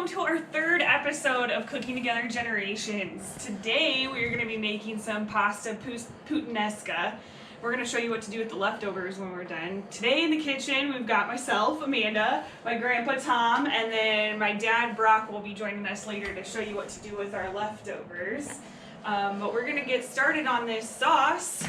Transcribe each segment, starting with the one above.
welcome to our third episode of Cooking Together Generations. Today we are going to be making some pasta puttanesca. We're going to show you what to do with the leftovers when we're done. Today in the kitchen we've got myself, Amanda, my grandpa Tom, and then my dad Brock will be joining us later to show you what to do with our leftovers. But we're going to get started on this sauce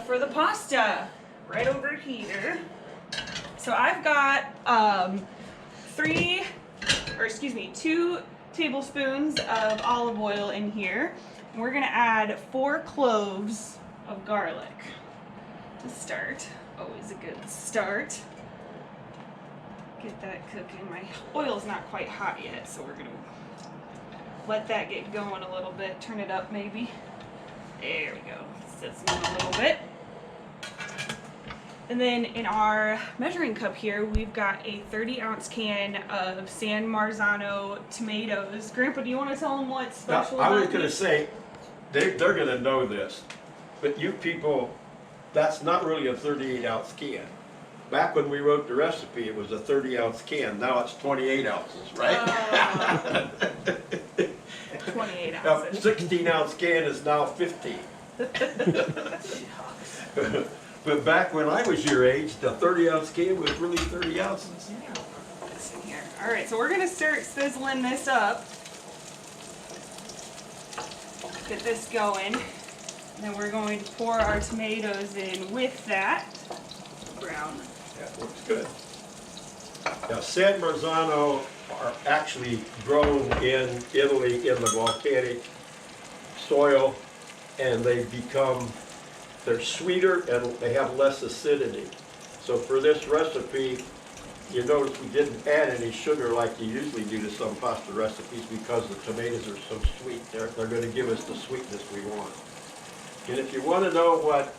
for the pasta right over here. So I've got 2 tablespoons of olive oil in here. And we're gonna add 4 cloves of garlic to start. Always a good start. Get that cooking. My oil's not quite hot yet, so we're gonna let that get going a little bit. Turn it up maybe. There we go. Set some in a little bit. And then in our measuring cup here, we've got a 30-ounce can of San Marzano tomatoes. Grandpa, do you want to tell them what's special about I was going to say, they're going to know this, but you people, that's not really a 38-ounce can. Back when we wrote the recipe, it was a 30-ounce can. Now it's 28 ounces, right? 28 A ounces. 16-ounce can is now 15. But back when I was your age, the 30-ounce can was really 30 ounces. Yeah. This in here. All right, so we're gonna start sizzling this up. Get this going. And then we're going to pour our tomatoes in with that. Brown. That looks good. Now, San Marzano are actually grown in Italy in the volcanic soil, and they're sweeter and they have less acidity. So for this recipe, you notice we didn't add any sugar like you usually do to some pasta recipes because the tomatoes are so sweet. They're going to give us the sweetness we want. And if you want to know what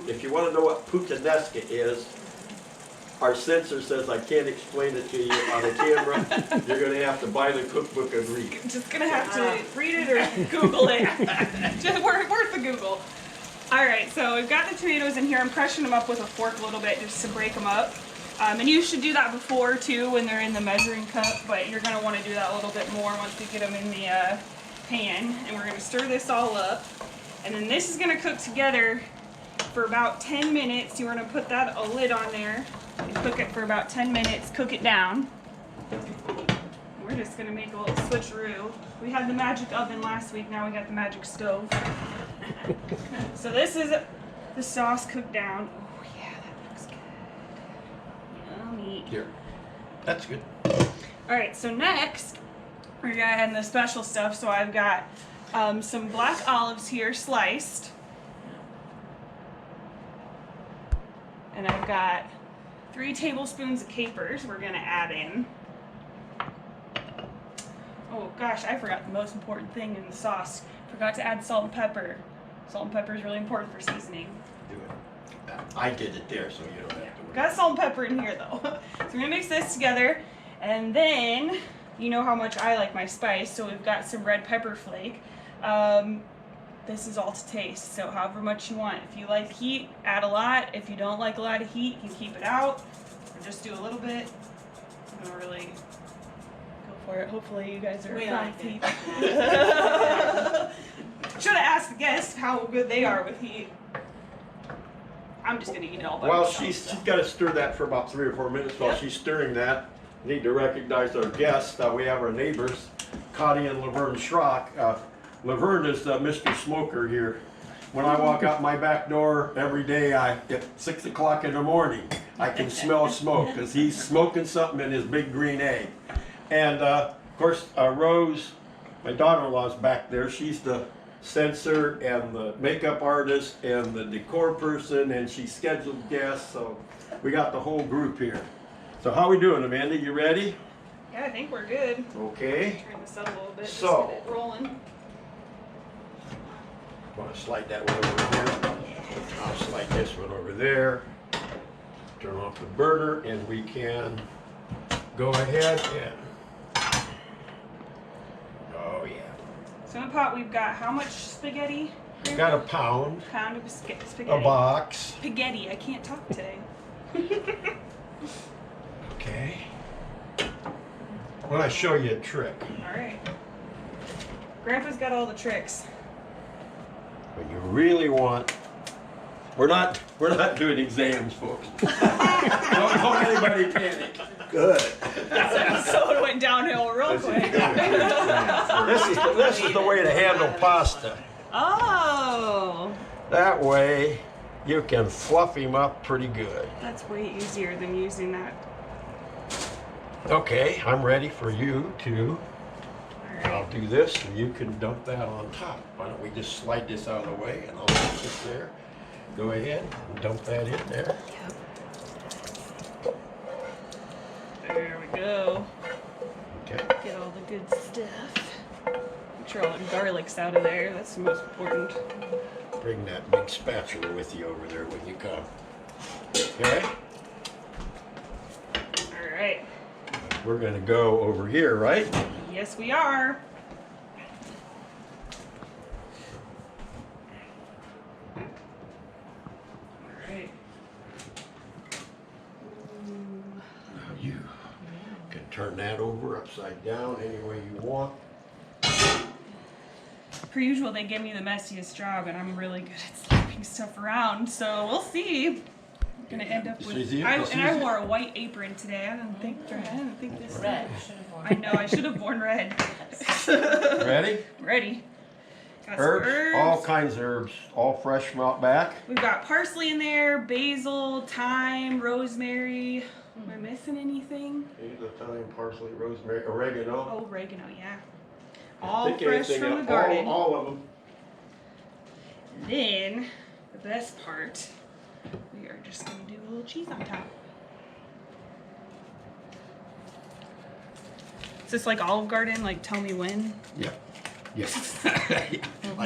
if you want to know what puttanesca is, our censor says I can't explain it to you on the camera. You're going to have to buy the cookbook and read it. Just going to have to read it or Google it. Just worth the Google. All right, so we've got the tomatoes in here. I'm crushing them up with a fork a little bit just to break them up. And you should do that before too when they're in the measuring cup, but you're going to want to do that a little bit more once we get them in the pan. And we're going to stir this all up. And then this is going to cook together for about 10 minutes. You're going to put a lid on there. And cook it for about 10 minutes, cook it down. We're just gonna make a little switcheroo. We had the magic oven last week, now we got the magic stove. So this is the sauce cooked down. Oh yeah, that looks good. Yummy. Here, that's good. Alright, so next, we're gonna add in the special stuff. So I've got some black olives here, sliced. And I've got 3 tablespoons of capers we're going to add in. Oh gosh, I forgot the most important thing in the sauce. Forgot to add salt and pepper. Salt and pepper is really important for seasoning. Do it. I did it there, so you don't have to worry. Got salt and pepper in here though. So we're going to mix this together, and then, you know how much I like my spice, so we've got some red pepper flake. This is all to taste, so however much you want. If you like heat, add a lot. If you don't like a lot of heat, you can keep it out, or just do a little bit. Don't really go for it. Hopefully you guys are fine with heat. Should have asked the guests how good they are with heat. I'm just gonna eat it all by myself. Well, she's got to stir that for about 3 or 4 minutes. While she's stirring that, need to recognize our guests. We have our neighbors, Connie and Laverne Schrock. Laverne is Mr. Smoker here. When I walk out my back door every day, at 6 o'clock in the morning, I can smell smoke because he's smoking something in his big green egg. And of course, Rose, my daughter-in-law's back there. She's the censor and the makeup artist and the decor person, and she scheduled guests. So we got the whole group here. So how we doing, Amanda? You ready? Yeah, I think we're good. Okay. Turn this up a little bit. Just So, get it rolling. want to slide that one over here. I'll slide this one over there. Turn off the burner, and we can go ahead and, oh yeah. So in the pot we've got how much spaghetti? We've got a pound, Pound of spaghetti. a box. Spaghetti. I can't talk today. Okay. when I show you a trick. All right. Grandpa's got all the tricks. When you really want, we're not doing exams, folks. don't anybody panic. Good. So it went downhill real quick. This is the way to handle pasta. Oh. That way, you can fluff him up pretty good. That's way easier than using that. Okay, I'm ready for you to. All right. I'll do this, and you can dump that on top. Why don't we just slide this out of the way, and I'll put this there. Go ahead and dump that in there. Yep. There we go. Okay. Get all the good stuff. Make sure all the garlic's out of there. That's the most important. Bring that big spatula with you over there when you come. Okay? All right. We're gonna go over here, right? Yes, we are. All right. Now you can turn that over upside down any way you want. Per usual, they give me the messiest job, and I'm really good at slapping stuff around. So we'll see. I'm gonna end up with. I wore a white apron today. I didn't think this. Red. Should have worn. I know. I should have worn red. Ready? Ready. Got some Herbs, all kinds of herbs, all fresh from out back. We've got parsley in there, basil, thyme, rosemary. Am I missing anything? The thyme, parsley, rosemary, oregano. Oh, oregano, yeah. All fresh from the garden. All of them. And then, the best part, we are just going to do a little cheese on top. Is this like Olive Garden? Like, tell me when? Yeah. Yes.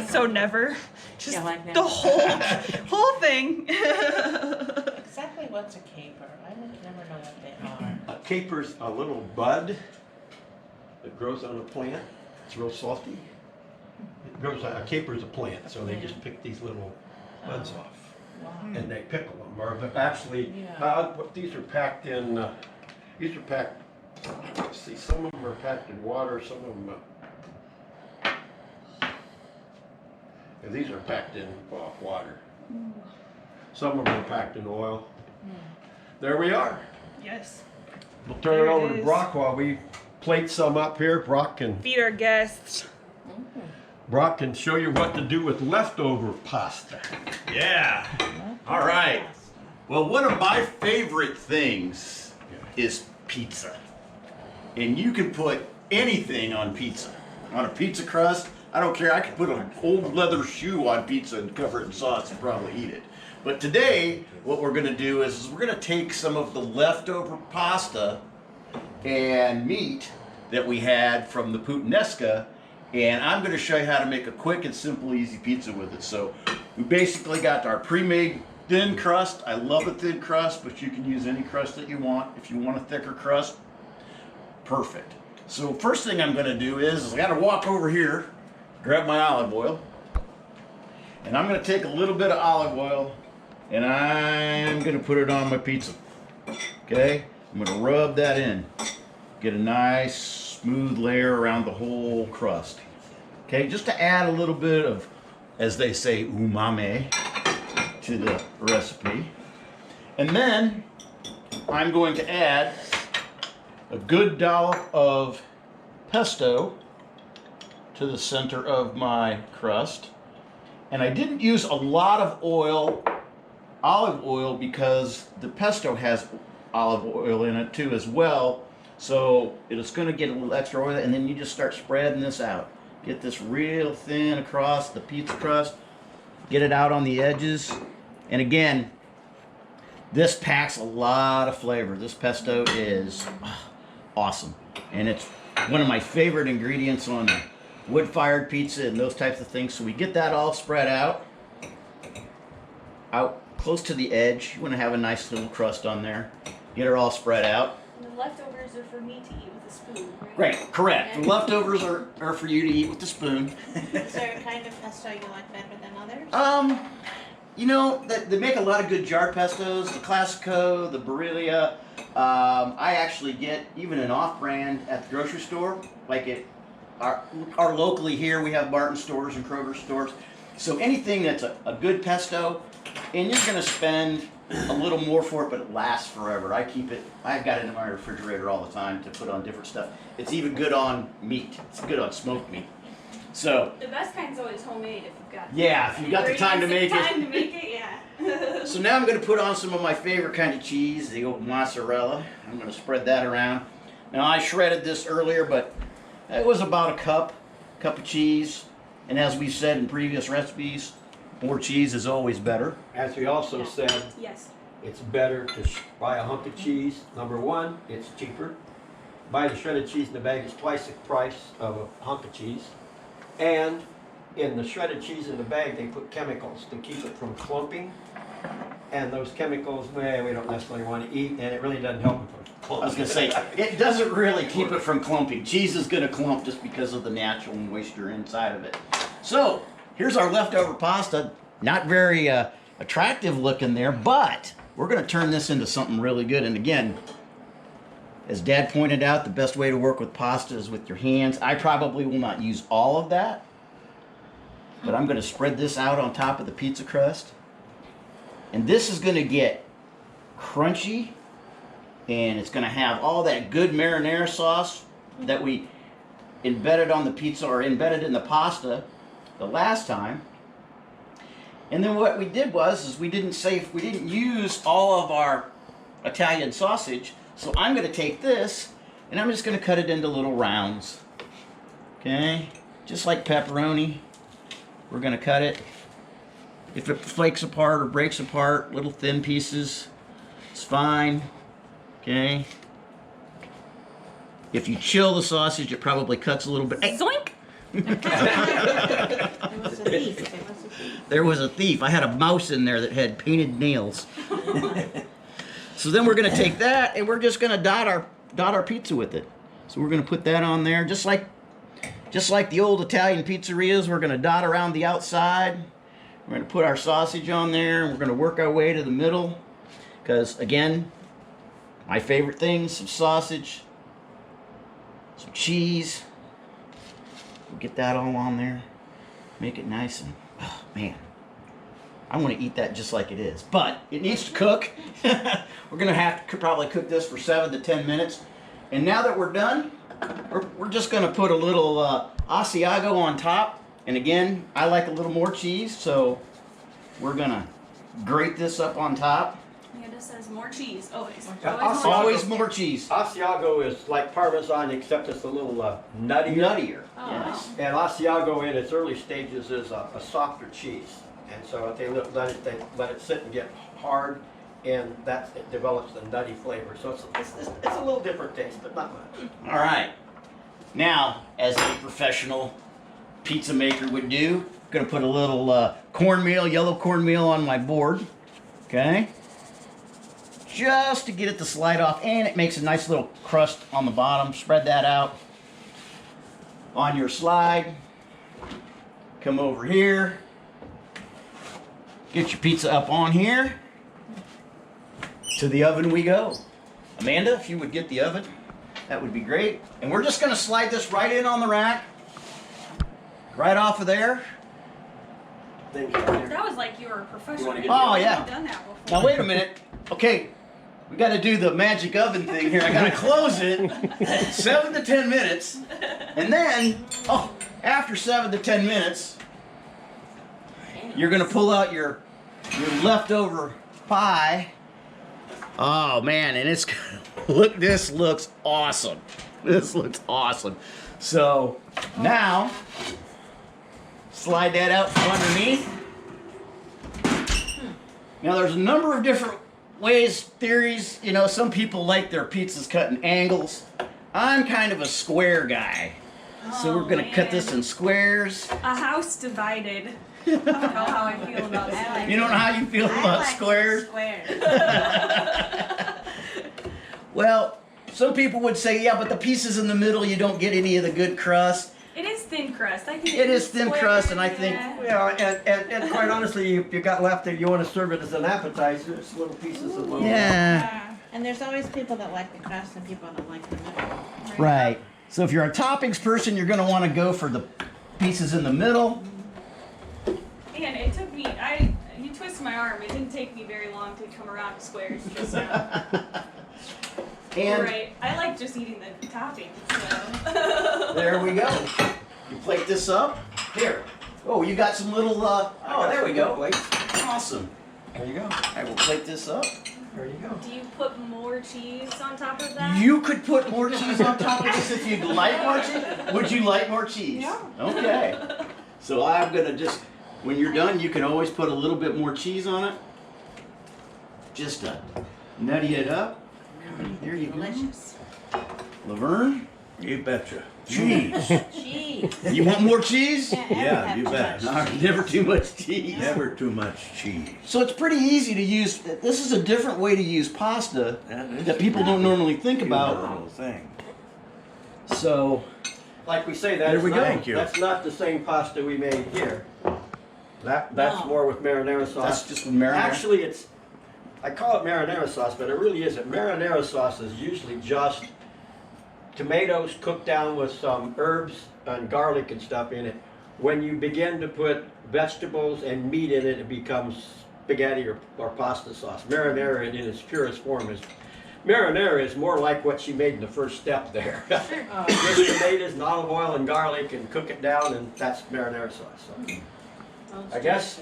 So never? Just Yeah, like that. the whole thing. Exactly what's a caper? I would never know what they are. A caper's a little bud that grows on a plant. It's real salty. It grows. A caper's a plant, so they just pick these little buds off Wow. and they pickle them. Or actually, Yeah. these are packed in. These are packed. Let's see, some of them are packed in water. Some of them. These are packed in water. Some of them are packed in oil. There we are. Yes. We'll turn There it it over to is. Brock while we plate some up here. Brock can Feed our guests. show you what to do with leftover pasta. Yeah. All right. Well, one of my favorite things is pizza. And you can put anything on pizza. On a pizza crust, I don't care. I could put an old leather shoe on pizza and cover it in sauce and probably eat it. But today, what we're going to do is we're going to take some of the leftover pasta and meat that we had from the Puttanesca, and I'm going to show you how to make a quick and simple, easy pizza with it. So we basically got our pre-made thin crust. I love a thin crust, but you can use any crust that you want. If you want a thicker crust, perfect. So first thing I'm going to do is I got to walk over here, grab my olive oil, and I'm going to take a little bit of olive oil and I'm going to put it on my pizza. Okay? I'm going to rub that in. Get a nice smooth layer around the whole crust. Okay? Just to add a little bit of, as they say, umami to the recipe. And then I'm going to add a good dollop of pesto to the center of my crust. And I didn't use a lot of olive oil, because the pesto has olive oil in it too as well. So it's going to get a little extra oil, and then you just start spreading this out. Get this real thin across the pizza crust. Get it out on the edges. And again, this packs a lot of flavor. This pesto is awesome. And it's one of my favorite ingredients on wood-fired pizza and those types of things. So we get that all spread out close to the edge. You want to have a nice little crust on there. Get it all spread out. And the leftovers are for me to eat with a spoon, right? Right, correct. The leftovers are for you to eat with the spoon. Is there a kind of pesto you like better than others? You know, they make a lot of good jar pestos. The Classico, the Barilla. I actually get even an off-brand at the grocery store. Like our locally here, we have Barton stores and Kroger stores. So anything that's a good pesto, and you're gonna spend a little more for it, but it lasts forever. I've got it in my refrigerator all the time to put on different stuff. It's even good on meat. It's good on smoked meat. So The best kind's always homemade if you've got. yeah, if you've got the time to make it. Time to make it, yeah. So now I'm going to put on some of my favorite kind of cheese, the old mozzarella. I'm going to spread that around. Now I shredded this earlier, but it was about a cup of cheese. And as we've said in previous recipes, more cheese is always better. As we also said, Yes. it's better to buy a hunk of cheese. Number one, it's cheaper. Buy the shredded cheese in the bag, it's twice the price of a hunk of cheese. And in the shredded cheese in the bag, they put chemicals to keep it from clumping. And those chemicals, well, we don't necessarily want to eat, and it really doesn't help it from clumping. I was going to say, it doesn't really keep it from clumping. Cheese is going to clump just because of the natural moisture inside of it. So, here's our leftover pasta. Not very attractive looking there, but we're going to turn this into something really good. And again, as Dad pointed out, the best way to work with pasta is with your hands. I probably will not use all of that, but I'm going to spread this out on top of the pizza crust. And this is going to get crunchy, and it's going to have all that good marinara sauce that we embedded on the pizza or embedded in the pasta the last time. And then what we did was we didn't use all of our Italian sausage. So I'm going to take this and I'm just going to cut it into little rounds. Okay? Just like pepperoni. We're going to cut it. If it flakes apart or breaks apart, little thin pieces, it's fine. Okay? If you chill the sausage, it probably cuts a little bit. Hey, zoink! It was a thief. It was a thief. There was a thief. I had a mouse in there that had painted nails. So then we're going to take that and we're just going to dot our pizza with it. So we're going to put that on there just like the old Italian pizzerias. We're going to dot around the outside. We're going to put our sausage on there and we're going to work our way to the middle. Because again, my favorite things, some sausage, some cheese. We'll get that all on there. Make it nice and, oh man. I want to eat that just like it is, but it needs to cook. We're going to have to probably cook this for 7 to 10 minutes. And now that we're done, we're just going to put a little Asiago on top. And again, I like a little more cheese, so we're going to grate this up on top. Amanda says more cheese, always. Always more cheese. Asiago is like Parmesan, except it's a little nuttier. Nuttier, Oh, yes. And Asiago in its early stages is a softer cheese. And so if they let it sit and get hard, and it develops the nutty flavor. So it's a little different taste, but not much. All right. Now, as a professional pizza maker would do, I'm going to put a little cornmeal, yellow cornmeal on my board. Okay? Just to get it to slide off, and it makes a nice little crust on the bottom. Spread that out on your slide. Come over here. Get your pizza up on here. To the oven we go. Amanda, if you would get the oven, that would be great. And we're just going to slide this right in on the rack. Right off of there. That was like you were a professional. Oh, yeah. I've done that before. Now wait a minute. Okay, we got to do the magic oven thing here. I got to close it 7 to 10 minutes, and then after 7 to 10 minutes, you're gonna pull out your leftover pie. Oh man, and it's look. This looks awesome. This looks awesome. So now slide that out from underneath. Now there's a number of different ways, theories. You know, some people like their pizzas cut in angles. I'm kind of a square guy. So we're gonna cut this in squares. A house divided. I don't know how I feel about that. You don't know how you feel about squares? Squares. Well, some people would say, yeah, but the pieces in the middle, you don't get any of the good crust. It is thin crust. I think It is thin crust, and I think- Yeah, and quite honestly, if you got left there, you want to serve it as an appetizer. It's little pieces of little. Yeah. And there's always people that like the crust and people that like the middle. Right. So if you're a toppings person, you're going to want to go for the pieces in the middle. And it took me, you twisted my arm. It didn't take me very long to come around to squares just now. And Right. I like just eating the toppings. So. there we go. You plate this up. Here. Oh, you got some little, oh, there we go. Awesome. There you go. I will plate this up. There you go. Do you put more cheese on top of that? You could put more cheese on top of this if you'd like more cheese. Would you like more cheese? Yeah. Okay. So I'm going to just, when you're done, you can always put a little bit more cheese on it. Just to nutty it up. There you go. Delicious. Laverne? You betcha. Cheese. Cheese. You want more cheese? Yeah, you bet. Never too much cheese. Never too much cheese. So it's pretty easy to use. This is a different way to use pasta that people don't normally think about. Little thing. So, Like we say, There we go. not, Thank you. that's not the same pasta we made here. That's No. more with marinara sauce. that's just with marinara. Actually, I call it marinara sauce, but it really isn't. Marinara sauce is usually just tomatoes cooked down with some herbs and garlic and stuff in it. When you begin to put vegetables and meat in it, it becomes spaghetti or pasta sauce. Marinara in its purest form marinara is more like what she made in the first step there. Just tomatoes and olive oil and garlic and cook it down, and that's marinara sauce. So, I guess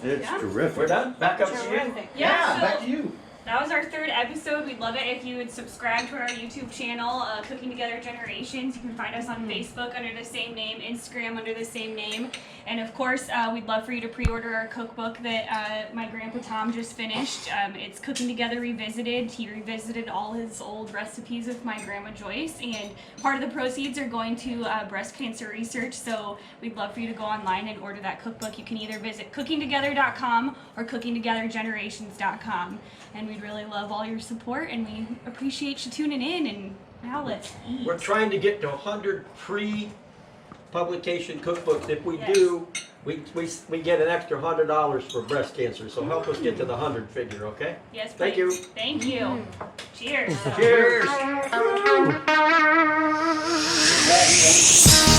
It's Yeah. terrific. we're done. Back up to you. Terrific. Yeah, so back to you. that was our 3rd episode. We'd love it if you would subscribe to our YouTube channel, Cooking Together Generations. You can find us on Facebook under the same name, Instagram under the same name. And of course, we'd love for you to pre-order our cookbook that my grandpa Tom just finished. It's Cooking Together Revisited. He revisited all his old recipes with my grandma Joyce, and part of the proceeds are going to breast cancer research. So we'd love for you to go online and order that cookbook. You can either visit cookingtogether.com or cookingtogethergenerations.com. And we'd really love all your support, and we appreciate you tuning in. And now let's eat. We're trying to get to 100 pre-publication cookbooks. If we Yes. do, we get an extra $100 for breast cancer. So help us get to the 100 figure, okay? Yes, Thank please. you. Thank you. Cheers. Cheers. Cheers.